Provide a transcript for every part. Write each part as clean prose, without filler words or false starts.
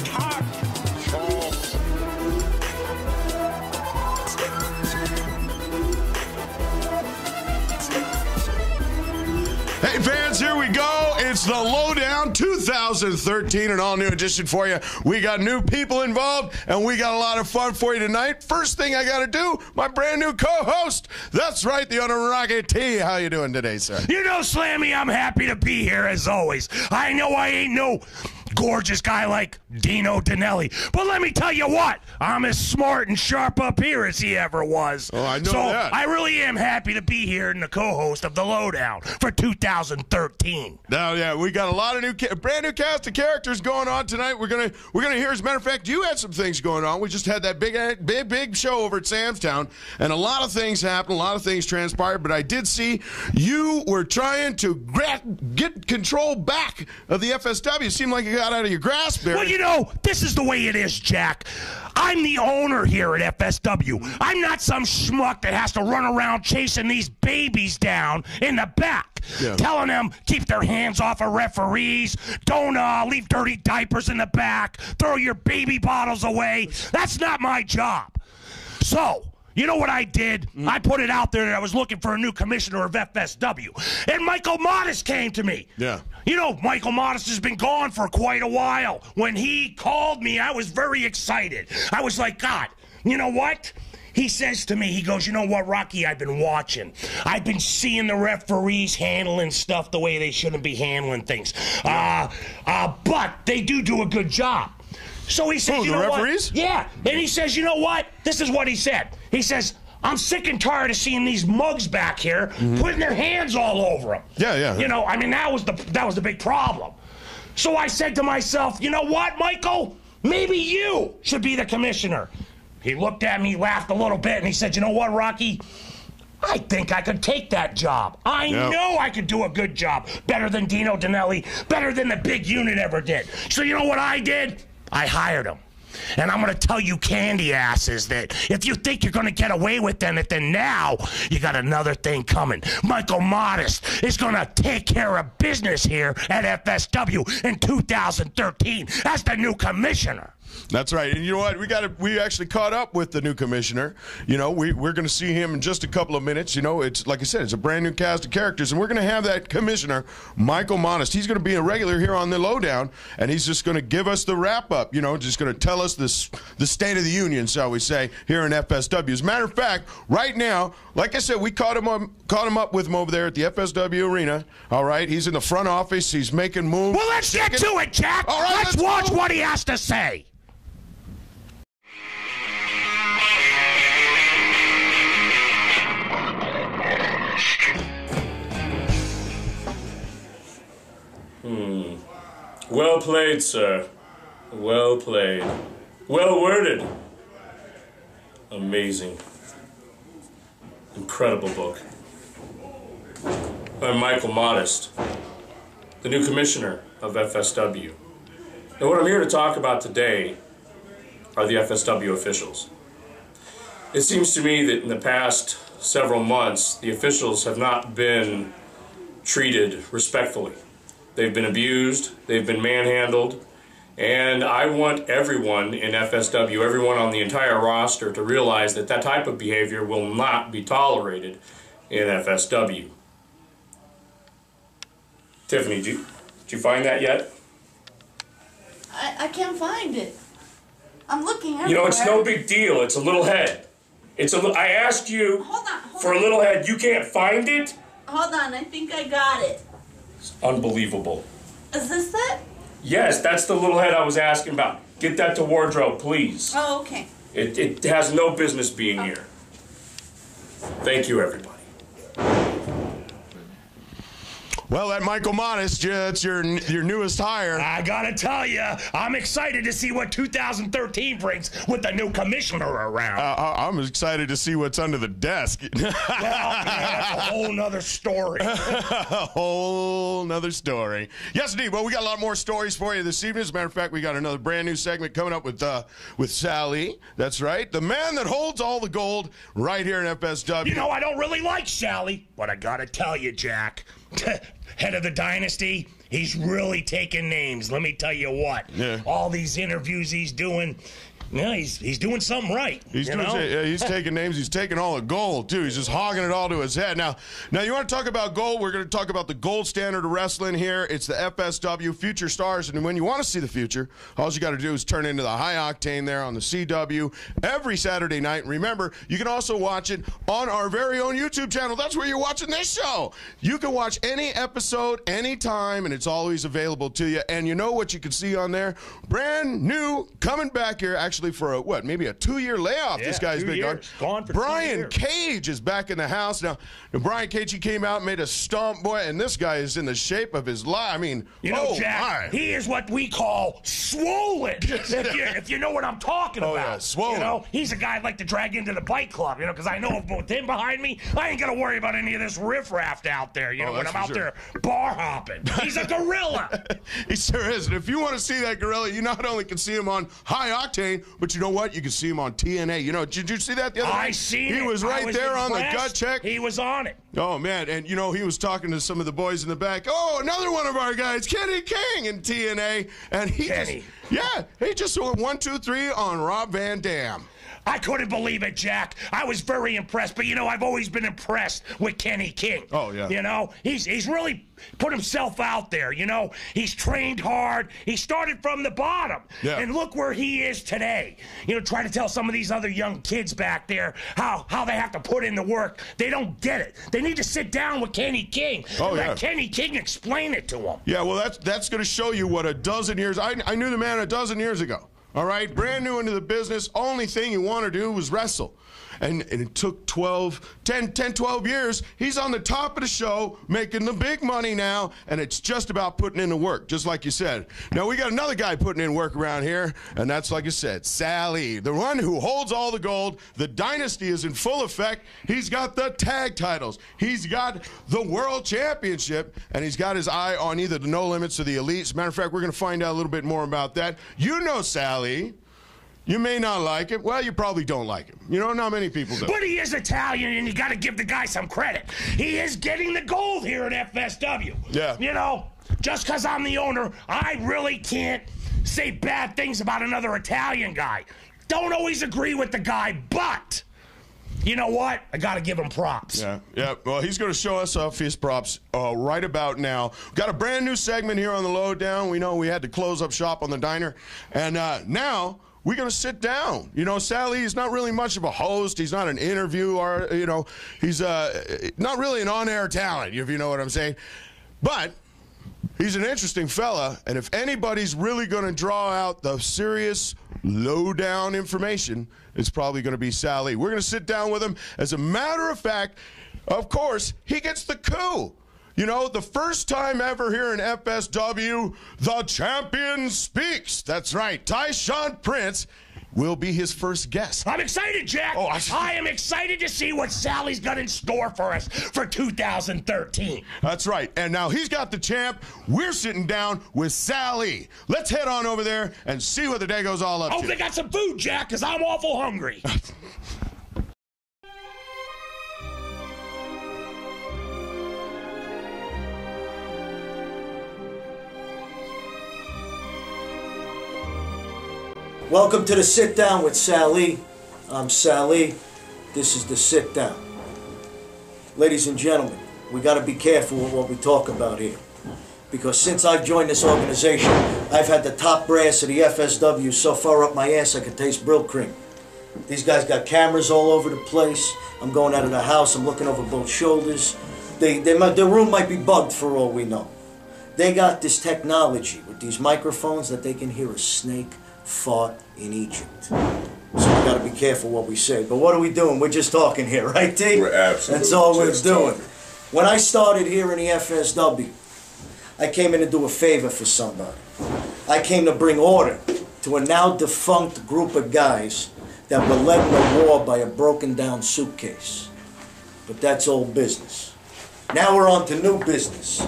Hey fans, here we go. It's the Lowdown 2013, an all-new edition for you. We got new people involved, and we got a lot of fun for you tonight. First thing I got to do, my brand new co-host. That's right, the owner Rocky T. How you doing today, sir? You know, Slammy, I'm happy to be here as always. I know I ain't no gorgeous guy like Dino Danelli, but let me tell you what, I'm as smart and sharp up here as he ever was. Oh, I know so that. I really am happy to be here and the co-host of the Lowdown for 2013. Now, yeah, we got a lot of brand new cast of characters going on tonight. We're gonna hear. As a matter of fact, you had some things going on. We just had that big show over at Samstown, and a lot of things happened, a lot of things transpired. But I did see you were trying to get control back of the FSW. It seemed like you got out of your grasp there. Well, you know, this is the way it is, Jack. I'm the owner here at FSW. I'm not some schmuck that has to run around chasing these babies down in the back, telling them keep their hands off of referees, don't leave dirty diapers in the back, throw your baby bottles away. That's not my job. So, you know what I did? I put it out there that I was looking for a new commissioner of FSW. And Michael Modest came to me. Yeah. You know, Michael Modest has been gone for quite a while. When he called me, I was very excited. I was like, God, you know what? He says to me, he goes, you know what, Rocky, I've been watching. I've been seeing the referees handling stuff the way they shouldn't be handling things. But they do a good job. So he says, you know referees? What? Yeah. And he says, you know what? This is what he said. He says, I'm sick and tired of seeing these mugs back here putting their hands all over them. Yeah. You know, I mean, that was the big problem. So I said to myself, you know what, Michael? Maybe you should be the commissioner. He looked at me, laughed a little bit, and he said, you know what, Rocky? I think I could take that job. I know I could do a good job. Better than Dino Danelli, better than the big unit ever did. So you know what I did? I hired him. And I'm going to tell you candy asses that if you think you're going to get away with it, then now you got another thing coming. Michael Modest is going to take care of business here at FSW in 2013 as the new commissioner. That's right. And you know what? We actually caught up with the new commissioner. You know, we're going to see him in just a couple of minutes. You know, it's like I said, it's a brand new cast of characters, and we're going to have that commissioner, Michael Modest. He's going to be a regular here on the Lowdown, and he's just going to give us the wrap-up, you know, just going to tell us the state of the union, shall we say, here in FSW. As a matter of fact, right now, like I said, we caught him up with him over there at the FSW arena. All right, he's in the front office. He's making moves. Well, let's get to it, Jack. All right, let's watch what he has to say. Well played, sir. Well played. Well worded. Amazing. Incredible book. I'm Michael Modest, the new commissioner of FSW. And what I'm here to talk about today are the FSW officials. It seems to me that in the past several months, the officials have not been treated respectfully. They've been abused, they've been manhandled, and I want everyone in FSW, everyone on the entire roster, to realize that that type of behavior will not be tolerated in FSW. Tiffany, did you find that yet? I can't find it. I'm looking everywhere. You know, it's no big deal. It's a little head. I asked you for a little head. You can't find it? Hold on, I think I got it. It's unbelievable. Is this it? Yes, that's the little head I was asking about. Get that to wardrobe, please. Oh, okay. It has no business being here. Thank you, everybody. Well, that Michael Modest, it's your newest hire. I gotta tell you, I'm excited to see what 2013 brings with the new commissioner around. I'm excited to see what's under the desk. Well, yeah, that's a whole nother story. A whole nother story. Yes, indeed. Well, we got a lot more stories for you this evening. As a matter of fact, we got another brand new segment coming up with Sal E. That's right. The man that holds all the gold right here in FSW. You know, I don't really like Sally, but I gotta tell you, Jack, head of the dynasty, he's really taking names. Let me tell you what. Yeah. All these interviews he's doing. Yeah, he's doing something right. He's taking names. He's taking all the gold, too. He's just hogging it all to his head. Now you want to talk about gold? We're going to talk about the gold standard of wrestling here. It's the FSW Future Stars. And when you want to see the future, all you got to do is turn into the high octane there on the CW every Saturday night. And remember, you can also watch it on our very own YouTube channel. That's where you're watching this show. You can watch any episode anytime, and it's always available to you. And you know what you can see on there? Brand new, coming back here, actually for maybe a 2-year layoff. Yeah, this guy's been gone for Brian 2 years. Cage is back in the house now. Brian Cage, he came out and made a stomp, boy, and this guy is in the shape of his life. I mean, you know, Jack, he is what we call swollen. if you know what I'm talking about. Yeah, swollen. You know, he's a guy I'd like to drag into the bike club. You know, because I know with him behind me, I ain't gonna worry about any of this riffraff out there. You know, when I'm out there bar hopping, he's a gorilla. He sure is. And if you want to see that gorilla, you not only can see him on High Octane, but you know what? You can see him on TNA. You know, did you see that the other night? I seen it. He was right there on the gut check. He was on it. Oh, man. And, you know, he was talking to some of the boys in the back. Oh, another one of our guys, Kenny King in TNA. And he just went 1, 2, 3 on Rob Van Dam. I couldn't believe it, Jack. I was very impressed. But, you know, I've always been impressed with Kenny King. Oh, yeah. You know, he's really put himself out there, you know. He's trained hard. He started from the bottom. Yeah. And look where he is today. You know, trying to tell some of these other young kids back there how they have to put in the work. They don't get it. They need to sit down with Kenny King and let Kenny King explain it to them. Yeah, well, that's going to show you what a dozen years. I knew the man a dozen years ago. All right, brand new into the business. Only thing he wanted to do was wrestle. And it took 10, 12 years. He's on the top of the show, making the big money now, and it's just about putting in the work, just like you said. Now, we got another guy putting in work around here, and that's, like I said, Sal E, the one who holds all the gold. The dynasty is in full effect. He's got the tag titles. He's got the world championship, and he's got his eye on either the No Limits or the Elite. As a matter of fact, we're going to find out a little bit more about that. You know Sal E. You may not like him. Well, you probably don't like him. You know, not many people do. But he is Italian, and you got to give the guy some credit. He is getting the gold here at FSW. Yeah. You know, just because I'm the owner, I really can't say bad things about another Italian guy. Don't always agree with the guy, but you know what? I got to give him props. Yeah. Well, he's going to show us off his props right about now. We've got a brand new segment here on the Lowdown. We know we had to close up shop on the diner, and now we're going to sit down. You know, Sal E is not really much of a host. He's not an interviewer. You know, he's not really an on-air talent, if you know what I'm saying. But he's an interesting fella, and if anybody's really going to draw out the serious lowdown information, it's probably going to be Sal E. We're going to sit down with him. As a matter of fact, of course, he gets the coup. You know, the first time ever here in FSW, the champion speaks. That's right. Tyshaun Prince will be his first guest. I'm excited, Jack. Oh, I am excited to see what Sally's got in store for us for 2013. That's right. And now he's got the champ. We're sitting down with Sal E. Let's head on over there and see what the day goes all up to. Hope they got some food, Jack, because I'm awful hungry. Welcome to the Sit Down with Sal E. I'm Sal E. This is the Sit Down. Ladies and gentlemen, we got to be careful with what we talk about here. Because since I've joined this organization, I've had the top brass of the FSW so far up my ass I could taste Brill cream. These guys got cameras all over the place. I'm going out of the house. I'm looking over both shoulders. Their room might be bugged for all we know. They got this technology with these microphones that they can hear a snake fought in Egypt. So we got to be careful what we say. But what are we doing? We're just talking here, right, T? We're absolutely That's all we're just doing. talking. When I started here in the FSW, I came in to do a favor for somebody. I came to bring order to a now defunct group of guys that were led in a war by a broken down suitcase. But that's old business. Now we're on to new business.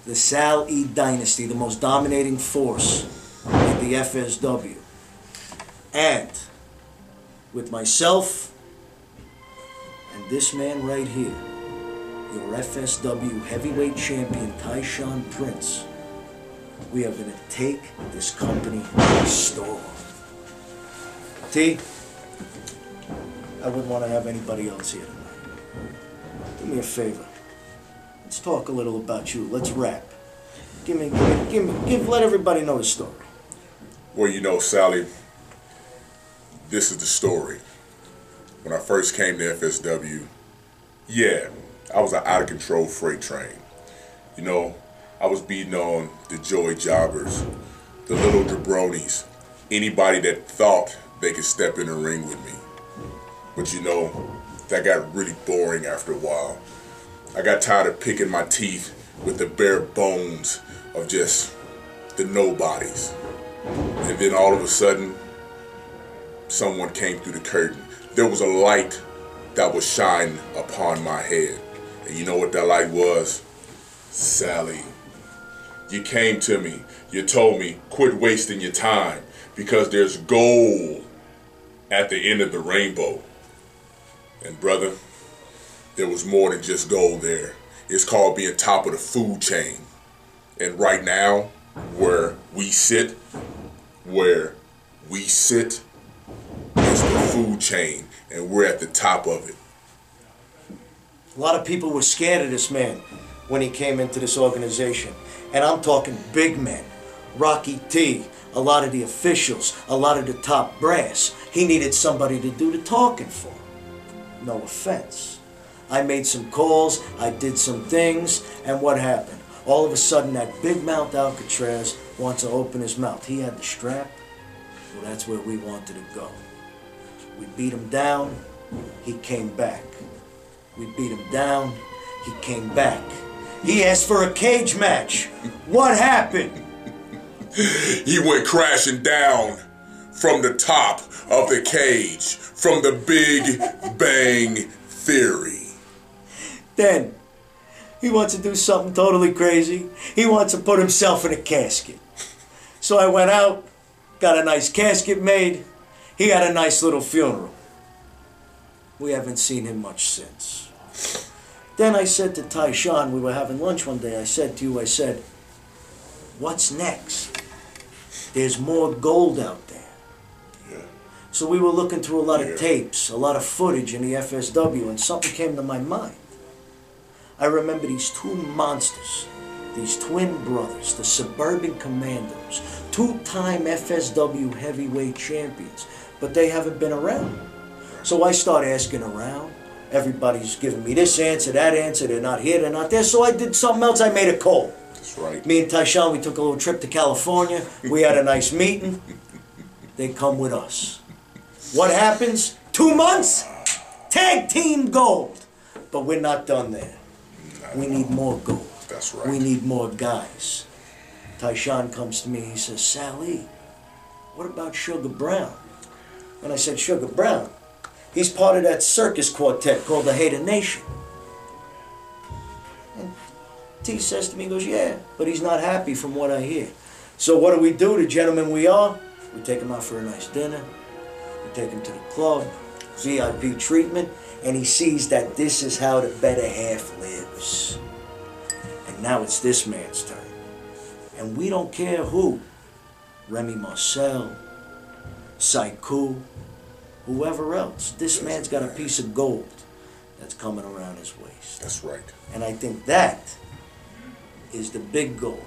The Sal E Dynasty, the most dominating force in the FSW. And with myself and this man right here, your FSW Heavyweight Champion Tyshaun Prince, we are going to take this company by storm. T, I wouldn't want to have anybody else here tonight. Do me a favor. Let's talk a little about you. Let's rap. Let everybody know the story. Well, you know, Sally, this is the story. When I first came to FSW, yeah, I was an out-of-control freight train. You know, I was beating on the Joey Jobbers, the little jabronis, anybody that thought they could step in the ring with me. But you know, that got really boring after a while. I got tired of picking my teeth with the bare bones of just the nobodies. And then all of a sudden, someone came through the curtain. There was a light that was shining upon my head. And you know what that light was? Sally. You came to me. You told me, quit wasting your time because there's gold at the end of the rainbow. And brother, there was more than just gold there. It's called being top of the food chain. And right now, where we sit is the food chain, and we're at the top of it. A lot of people were scared of this man when he came into this organization. And I'm talking big men. Rocky T, a lot of the officials, a lot of the top brass. He needed somebody to do the talking for. No offense. I made some calls, I did some things, and what happened? All of a sudden that big mouth Alcatraz wants to open his mouth. He had the strap. Well, that's where we wanted to go. We beat him down, he came back. We beat him down, he came back. He asked for a cage match. What happened? He went crashing down from the top of the cage, from the Big Bang Theory. Then, he wants to do something totally crazy. He wants to put himself in a casket. So I went out, got a nice casket made. He had a nice little funeral. We haven't seen him much since. Then I said to Tyshaun, we were having lunch one day, I said, what's next? There's more gold out there. Yeah. So we were looking through a lot of tapes, a lot of footage in the FSW, and something came to my mind. I remember these two monsters, these twin brothers, the Suburban Commandos, two-time FSW heavyweight champions, but they haven't been around. So I started asking around. Everybody's giving me this answer, that answer. They're not here, they're not there. So I did something else. I made a call. That's right. Me and Tyshaun, we took a little trip to California. We had a nice meeting. They come with us. What happens? 2 months? Tag team gold. But we're not done there. We need more gold. That's right. We need more guys. Tyshaun comes to me, he says, Sal E, what about Sugar Brown? And I said, Sugar Brown? He's part of that circus quartet called the Hater Nation. And T says to me, he goes, yeah, but he's not happy from what I hear. So what do? The gentlemen we are? We take him out for a nice dinner. We take him to the club, VIP treatment, and he sees that this is how the better half lives. And now it's this man's turn. And we don't care who. Remy Marcel, Saiku, whoever else. This man's got a piece of gold that's coming around his waist. That's right. And I think that is the big goal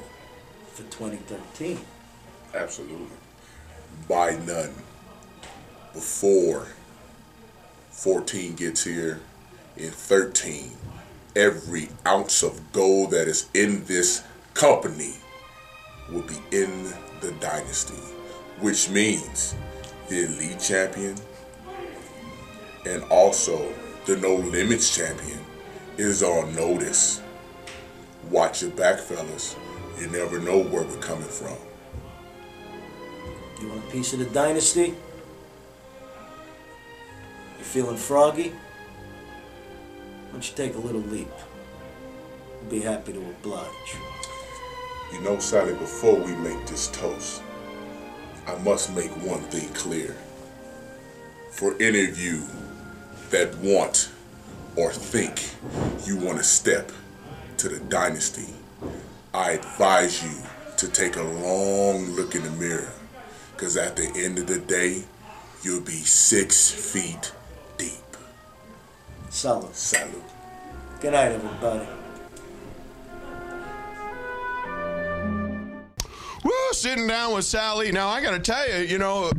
for 2013. Absolutely. By none. Before 14 gets here, in 13, every ounce of gold that is in this company will be in the dynasty, which means the elite champion and also the no limits champion is on notice. Watch your back, fellas. You never know where we're coming from. You want a piece of the dynasty? You feeling froggy? Why don't you take a little leap? I'll be happy to oblige. You know, Sally, before we make this toast, I must make one thing clear. For any of you that want or think you want to step to the dynasty, I advise you to take a long look in the mirror, because at the end of the day, you'll be 6 feet deep. Salute. Salute. Good night, everybody. Woo, sitting down with Sal E. Now, I got to tell you, you know,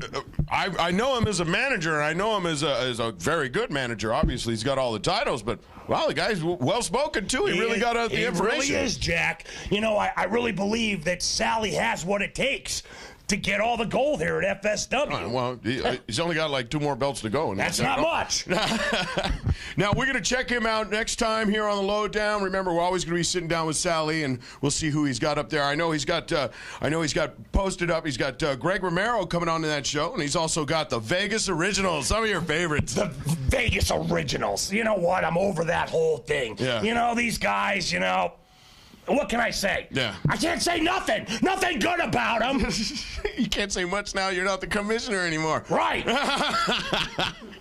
I know him as a manager, and I know him as a very good manager. Obviously, he's got all the titles, but, wow, the guy's well-spoken, too. He really got out the information. He really is, Jack. You know, I really believe that Sally has what it takes to get all the gold here at FSW. Well, he's only got like 2 more belts to go. That's not much. Now, we're going to check him out next time here on the Lowdown. Remember, we're always going to be sitting down with Sal E, and we'll see who he's got up there. I know he's got posted up. He's got Greg Romero coming on to that show, and he's also got the Vegas Originals, some of your favorites. The Vegas Originals. You know what? I'm over that whole thing. Yeah. You know, these guys, you know, what can I say? Yeah. I can't say nothing. Nothing good about them. You can't say much now. You're not the commissioner anymore. Right.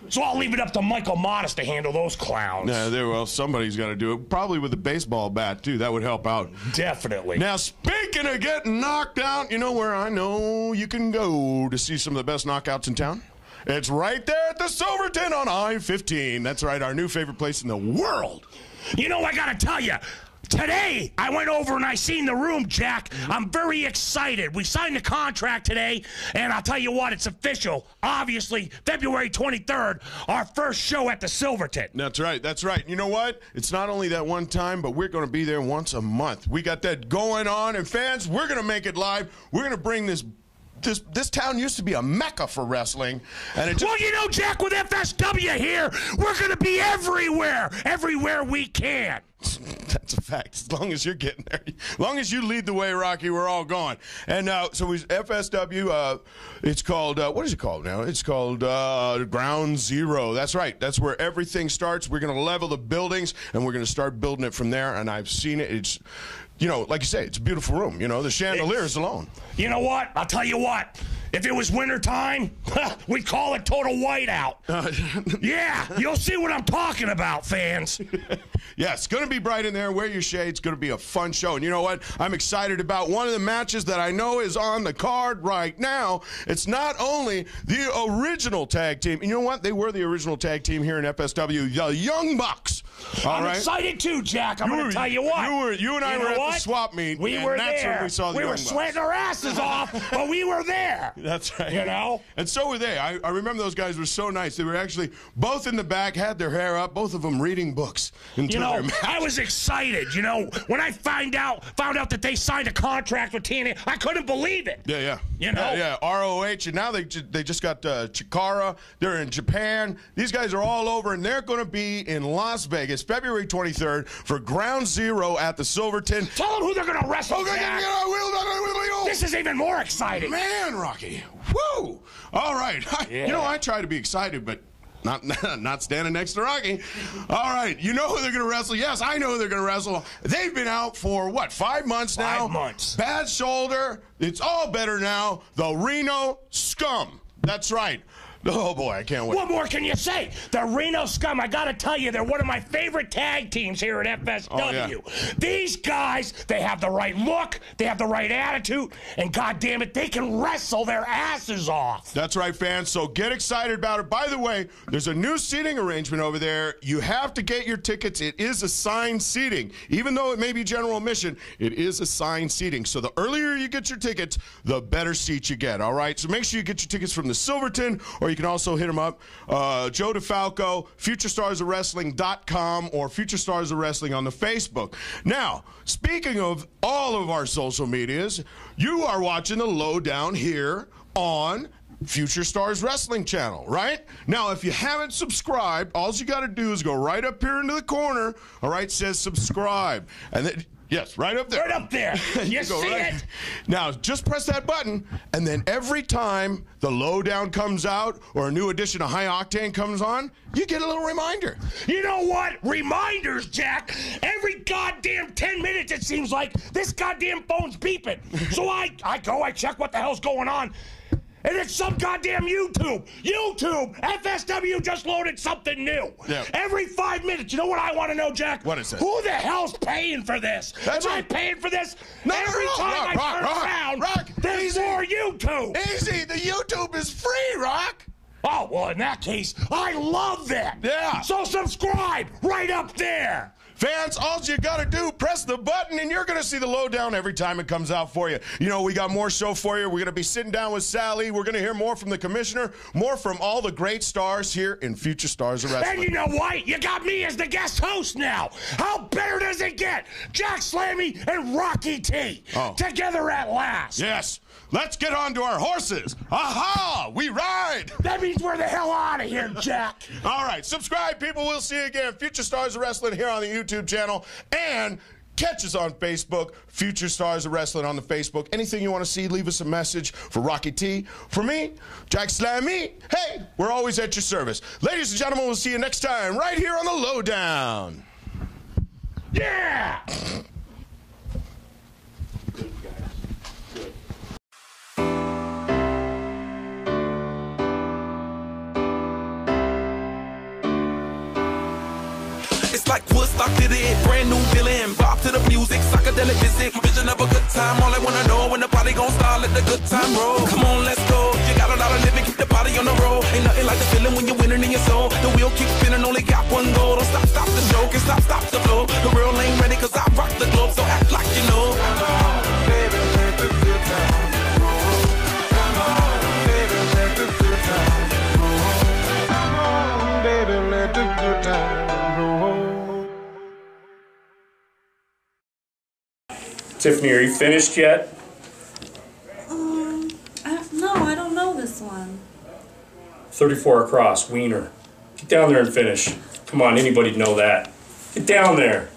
So I'll leave it up to Michael Modest to handle those clowns. Yeah, well, somebody's got to do it. Probably with a baseball bat, too. That would help out. Definitely. Now, speaking of getting knocked out, you know where I know you can go to see some of the best knockouts in town? It's right there at the Silverton on I-15. That's right, our new favorite place in the world. You know, I got to tell you, today, I went over and I seen the room, Jack. I'm very excited. We signed the contract today, and I'll tell you what, it's official. Obviously, February 23rd, our first show at the Silverton. That's right, that's right. You know what? It's not only that one time, but we're going to be there once a month. We got that going on, and fans, we're going to make it live. We're going to bring this town used to be a mecca for wrestling, and it just... Well, you know, Jack, with FSW here, we're going to be everywhere we can. That's a fact. As long as you're getting there, as long as you lead the way, Rocky, we're all going. And so we FSW. It's called what is it called now? It's called Ground Zero. That's right. That's where everything starts. We're going to level the buildings, and we're going to start building it from there. And I've seen it. It's, you know, like you say, it's a beautiful room. You know, the chandeliers alone. You know what? I'll tell you what. If it was wintertime, we'd call it total whiteout. Yeah, you'll see what I'm talking about, fans. Yeah, it's going to be bright in there. Wear your shades. It's going to be a fun show. And you know what? I'm excited about one of the matches that I know is on the card right now. It's not only the original tag team. And you know what? They were the original tag team here in FSW, the Young Bucks. I'm excited too, Jack. I'm going to tell you what. You and I were at the swap meet. We were that's there. when we saw the we Young were Bucks. sweating our asses off, but we were there. That's right. You know? And so were they. I remember those guys were so nice. They were actually both in the back, had their hair up, both of them reading books. You know, I was excited. You know, when I found out that they signed a contract with TNA, I couldn't believe it. Yeah. You know? Yeah, ROH, and now they just got Chikara. They're in Japan. These guys are all over, and they're going to be in Las Vegas, February 23rd, for Ground Zero at the Silverton. Tell them who they're going to wrestle, Jack. This is even more exciting. Man, Rocky. Woo! All right. Yeah. You know, I try to be excited, but not standing next to Rocky. All right. You know who they're going to wrestle? Yes, I know who they're going to wrestle. They've been out for, what, 5 months now? 5 months. Bad shoulder. It's all better now. The Reno Scum. That's right. Oh, boy, I can't wait. What more can you say? The Reno Scum, I got to tell you, they're one of my favorite tag teams here at FSW. Oh, yeah. These guys, they have the right look, they have the right attitude, and goddamn it, they can wrestle their asses off. That's right, fans, so get excited about it. By the way, there's a new seating arrangement over there. You have to get your tickets. It is assigned seating. Even though it may be general admission, it is assigned seating. So the earlier you get your tickets, the better seats you get, all right? So make sure you get your tickets from the Silverton, or you can also hit him up, Joe DeFalco, FutureStarsOfWrestling.com, or Future Stars of Wrestling on the Facebook. Now, speaking of all of our social medias, you are watching the Lowdown here on Future Stars Wrestling channel, right? Now, if you haven't subscribed, all you got to do is go right up here into the corner, all right, says subscribe. And then, yes, right up there. Right up there. You see it? Now, just press that button, and then every time the Lowdown comes out or a new edition of High Octane comes on, you get a little reminder. You know what? Reminders, Jack. Every goddamn 10 minutes, it seems like, this goddamn phone's beeping. So I go, I check what the hell's going on. And it's some goddamn YouTube. FSW just loaded something new. Yeah. Every 5 minutes. You know what I want to know, Jack? What is it? Who the hell's paying for this? That's Am I it. paying for this? No, Every no, time Rock, I turn around, there's easy. more YouTube. Easy, the YouTube is free, Rock. Oh, well, in that case, I love that. Yeah. So subscribe right up there. Fans, all you gotta do, press the button, and you're gonna see the lowdown every time it comes out for you. You know, we got more show for you. We're gonna be sitting down with Sal E. We're gonna hear more from the commissioner, more from all the great stars here in Future Stars of Wrestling. And you know what? You got me as the guest host now. How better does it get? Jack Slammy and Rocky T together at last. Yes. Let's get on to our horses. Aha! We ride! That means we're the hell out of here, Jack. All right, subscribe, people. We'll see you again. Future Stars of Wrestling here on the YouTube channel. And catch us on Facebook, Future Stars of Wrestling on the Facebook. Anything you want to see, leave us a message for Rocky T. For me, Jack Slammy. Hey, we're always at your service. Ladies and gentlemen, we'll see you next time right here on the Lowdown. Yeah! It's like Woodstock did it, brand new villain, bop to the music, psychedelic visit, vision of a good time. All I wanna know when the party gon' start, let the good time roll. Come on, let's go. You got a lot of living, keep the body on the road. Ain't nothing like the feeling when you're winning in your soul. The wheel keeps spinning, only got one goal. Don't stop, stop the show, can't stop, stop the flow. The real ain't ready, cause I rock the globe, so act like you know. Come on, baby, let the good time roll. Come on, baby, let the good time roll. Come on, baby, let the good time roll. Tiffany, are you finished yet? No, I don't know this one. 34 across, Wiener. Get down there and finish. Come on, anybody'd know that. Get down there.